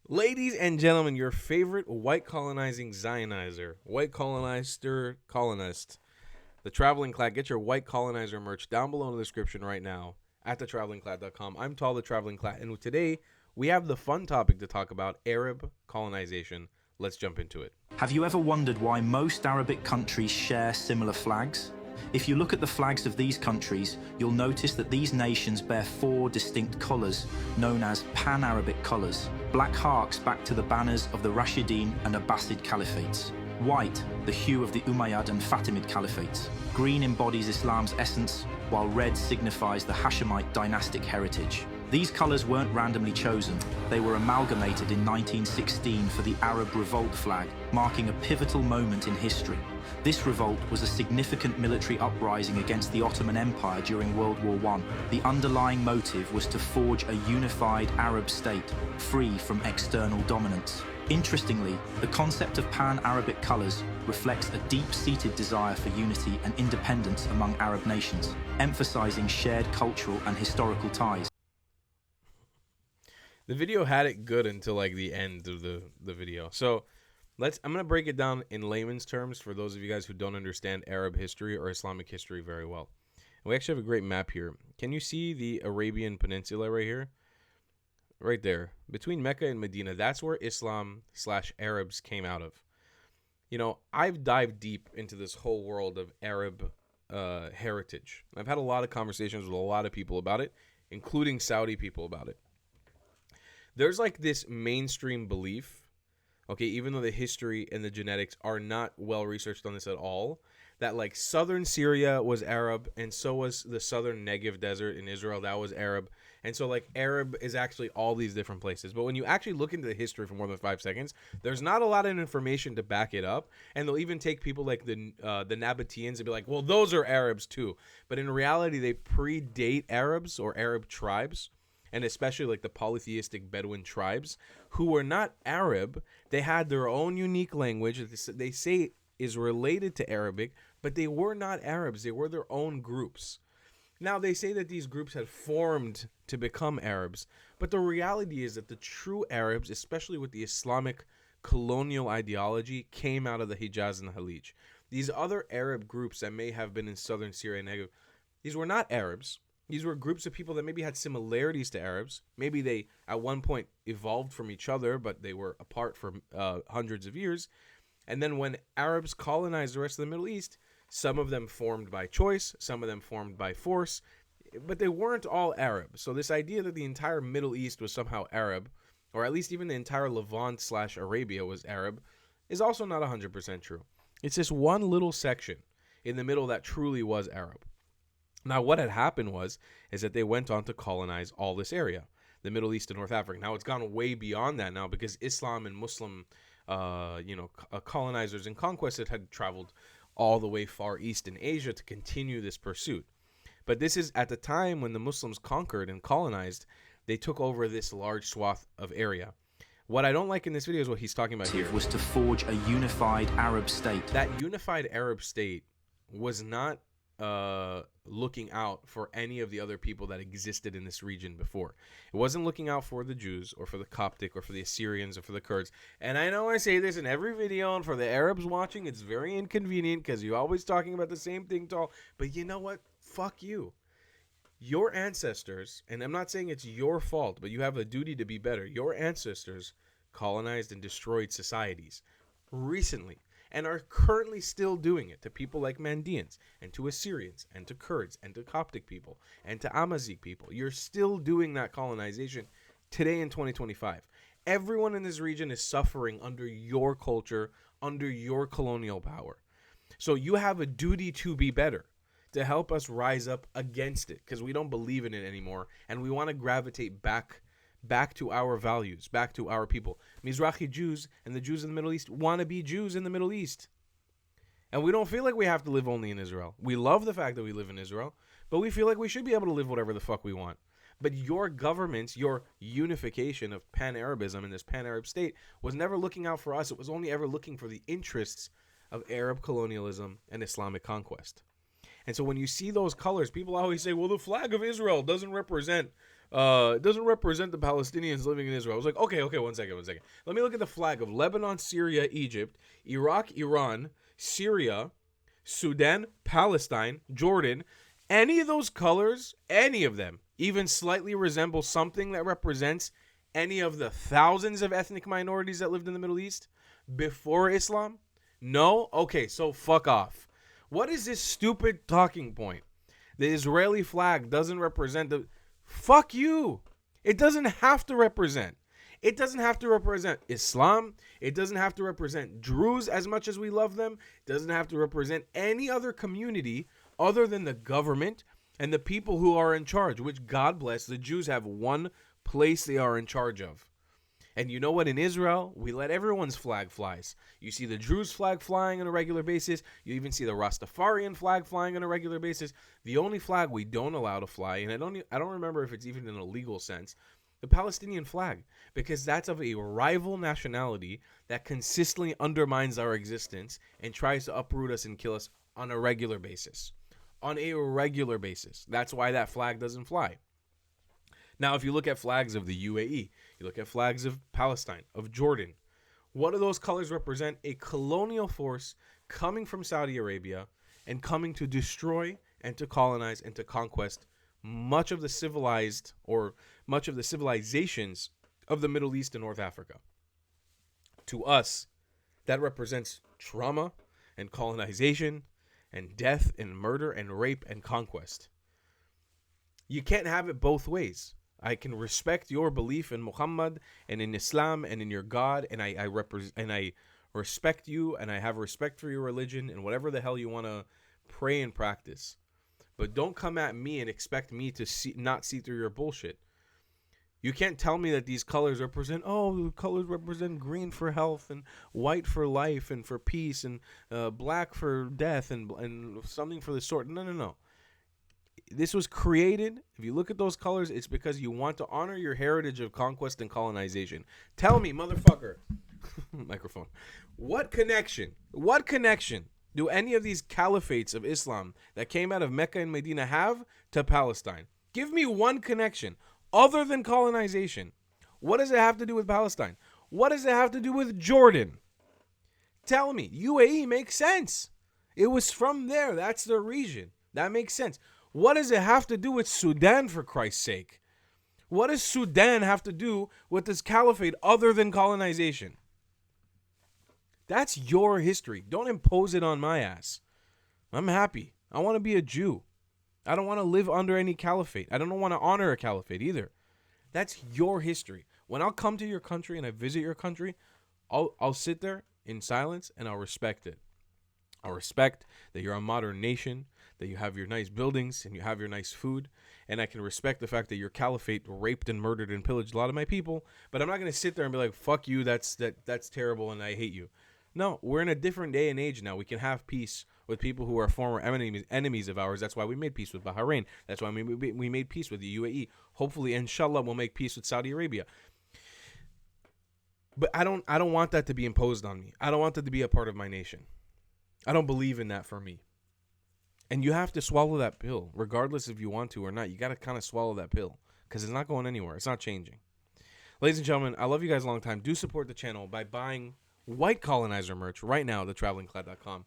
Ladies and gentlemen, your favorite white colonizing Zionizer, white colonist, the Traveling Clad. Get your white colonizer merch down below in the description right now at thetravelingclad.com. I'm Tall the Traveling Clad, and today we have the fun topic to talk about: Arab colonization. Let's jump into it. Have you ever wondered why most Arabic countries share similar flags? If you look at the flags of these countries, you'll notice that these nations bear four distinct colours, known as Pan-Arabic colours. Black harks back to the banners of the Rashidun and Abbasid caliphates. White, the hue of the Umayyad and Fatimid caliphates. Green embodies Islam's essence, while red signifies the Hashemite dynastic heritage. These colours weren't randomly chosen. They were amalgamated in 1916 for the Arab Revolt flag, marking a pivotal moment in history. This revolt was a significant military uprising against the Ottoman Empire during World War I. The underlying motive was to forge a unified Arab state, free from external dominance. Interestingly, the concept of Pan-Arabic colours reflects a deep-seated desire for unity and independence among Arab nations, emphasising shared cultural and historical ties. The video had it good until like the end of the video. So I'm going to break it down in layman's terms for those of you guys who don't understand Arab history or Islamic history very well. And we actually have a great map here. Can you see the Arabian Peninsula right here? Right there. Between Mecca and Medina, that's where Islam/Arabs came out of. You know, I've dived deep into this whole world of Arab heritage. I've had a lot of conversations with a lot of people about it, including Saudi people about it. There's like this mainstream belief, okay, even though the history and the genetics are not well researched on this at all, that like southern Syria was Arab, and so was the southern Negev desert in Israel, that was Arab. And so like Arab is actually all these different places. But when you actually look into the history for more than 5 seconds, there's not a lot of information to back it up. And they'll even take people like the Nabateans and be like, well, those are Arabs too. But in reality, they predate Arabs or Arab tribes, and especially like the polytheistic Bedouin tribes who were not Arab. They had their own unique language that they say is related to Arabic, but they were not Arabs. They were their own groups. Now, they say that these groups had formed to become Arabs, but the reality is that the true Arabs, especially with the Islamic colonial ideology, came out of the Hijaz and the Khalij. These other Arab groups that may have been in southern Syria and Negev, these were not Arabs. These were groups of people that maybe had similarities to Arabs. Maybe they, at one point, evolved from each other, but they were apart for hundreds of years. And then when Arabs colonized the rest of the Middle East, some of them formed by choice, some of them formed by force, but they weren't all Arab. So this idea that the entire Middle East was somehow Arab, or at least even the entire Levant/Arabia was Arab, is also not 100% true. It's this one little section in the middle that truly was Arab. Now, what had happened is that they went on to colonize all this area, the Middle East and North Africa. Now, it's gone way beyond that now because Islam and Muslim, colonizers and conquests had traveled all the way far east in Asia to continue this pursuit. But this is at the time when the Muslims conquered and colonized, they took over this large swath of area. What I don't like in this video is what he's talking about here. Was to forge a unified Arab state. That unified Arab state was not looking out for any of the other people that existed in this region before. It wasn't looking out for the Jews or for the Coptic or for the Assyrians or for the Kurds. And I know I say this in every video, and for the Arabs watching, it's very inconvenient because you're always talking about the same thing, Tall. But you know what? Fuck you. Your ancestors, and I'm not saying it's your fault, but you have a duty to be better. Your ancestors colonized and destroyed societies recently, and are currently still doing it to people like Mandeans, and to Assyrians, and to Kurds, and to Coptic people, and to Amazigh people. You're still doing that colonization today in 2025. Everyone in this region is suffering under your culture, under your colonial power. So you have a duty to be better, to help us rise up against it, because we don't believe in it anymore, and we want to gravitate back to our values, back to our people. Mizrahi Jews and the Jews in the Middle East want to be Jews in the Middle East. And we don't feel like we have to live only in Israel. We love the fact that we live in Israel, but we feel like we should be able to live whatever the fuck we want. But your governments, your unification of pan-Arabism in this pan-Arab state was never looking out for us. It was only ever looking for the interests of Arab colonialism and Islamic conquest. And so when you see those colors, people always say, well, the flag of Israel doesn't represent It doesn't represent the Palestinians living in Israel. I was like, okay, one second. Let me look at the flag of Lebanon, Syria, Egypt, Iraq, Iran, Syria, Sudan, Palestine, Jordan. Any of those colors, any of them, even slightly resemble something that represents any of the thousands of ethnic minorities that lived in the Middle East before Islam? No? Okay, so fuck off. What is this stupid talking point? The Israeli flag doesn't represent the... Fuck you. It doesn't have to represent. It doesn't have to represent Islam. It doesn't have to represent Druze as much as we love them. It doesn't have to represent any other community other than the government and the people who are in charge, which, God bless, the Jews have one place they are in charge of. And you know what? In Israel, we let everyone's flag flies. You see the Druze flag flying on a regular basis. You even see the Rastafarian flag flying on a regular basis. The only flag we don't allow to fly, and I don't remember if it's even in a legal sense, the Palestinian flag, because that's of a rival nationality that consistently undermines our existence and tries to uproot us and kill us on a regular basis. On a regular basis. That's why that flag doesn't fly. Now, if you look at flags of the UAE, you look at flags of Palestine, of Jordan, what do those colors represent? A colonial force coming from Saudi Arabia and coming to destroy and to colonize and to conquest much of the civilized or much of the civilizations of the Middle East and North Africa. To us, that represents trauma and colonization and death and murder and rape and conquest. You can't have it both ways. I can respect your belief in Muhammad and in Islam and in your God, and I respect you, and I have respect for your religion and whatever the hell you want to pray and practice. But don't come at me and expect me to not see through your bullshit. You can't tell me that these colors represent, the colors represent green for health and white for life and for peace and black for death and something for the sort. No. This was created, if you look at those colors, it's because you want to honor your heritage of conquest and colonization. Tell me, motherfucker, microphone, what connection do any of these caliphates of Islam that came out of Mecca and Medina have to Palestine? Give me one connection other than colonization. What does it have to do with Palestine? What does it have to do with Jordan? Tell me. UAE makes sense. It was from there. That's the region. That makes sense. What does it have to do with Sudan, for Christ's sake? What does Sudan have to do with this caliphate other than colonization? That's your history. Don't impose it on my ass. I'm happy. I want to be a Jew. I don't want to live under any caliphate. I don't want to honor a caliphate either. That's your history. When I'll come to your country and I visit your country, I'll sit there in silence and I'll respect it. I'll respect that you're a modern nation, that you have your nice buildings and you have your nice food, and I can respect the fact that your caliphate raped and murdered and pillaged a lot of my people, but I'm not going to sit there and be like, fuck you, that's terrible and I hate you. No, we're in a different day and age now. We can have peace with people who are former enemies of ours. That's why we made peace with Bahrain. That's why we made peace with the UAE. Hopefully, inshallah, we'll make peace with Saudi Arabia. But I don't want that to be imposed on me. I don't want that to be a part of my nation. I don't believe in that for me. And you have to swallow that pill, regardless if you want to or not. You got to kind of swallow that pill because it's not going anywhere. It's not changing. Ladies and gentlemen, I love you guys a long time. Do support the channel by buying White Colonizer merch right now at thetravelingclad.com.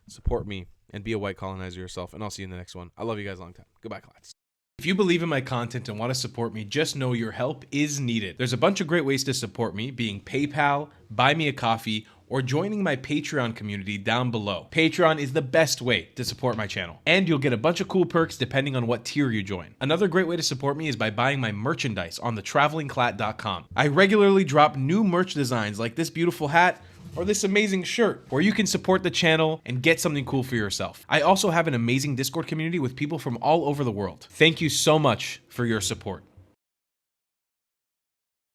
Support me and be a white colonizer yourself, and I'll see you in the next one. I love you guys a long time. Goodbye, Clads. If you believe in my content and want to support me, just know your help is needed. There's a bunch of great ways to support me, being PayPal, Buy Me a Coffee, or joining my Patreon community down below. Patreon is the best way to support my channel, and you'll get a bunch of cool perks depending on what tier you join. Another great way to support me is by buying my merchandise on thetravelingclat.com. I regularly drop new merch designs like this beautiful hat or this amazing shirt, where you can support the channel and get something cool for yourself. I also have an amazing Discord community with people from all over the world. Thank you so much for your support.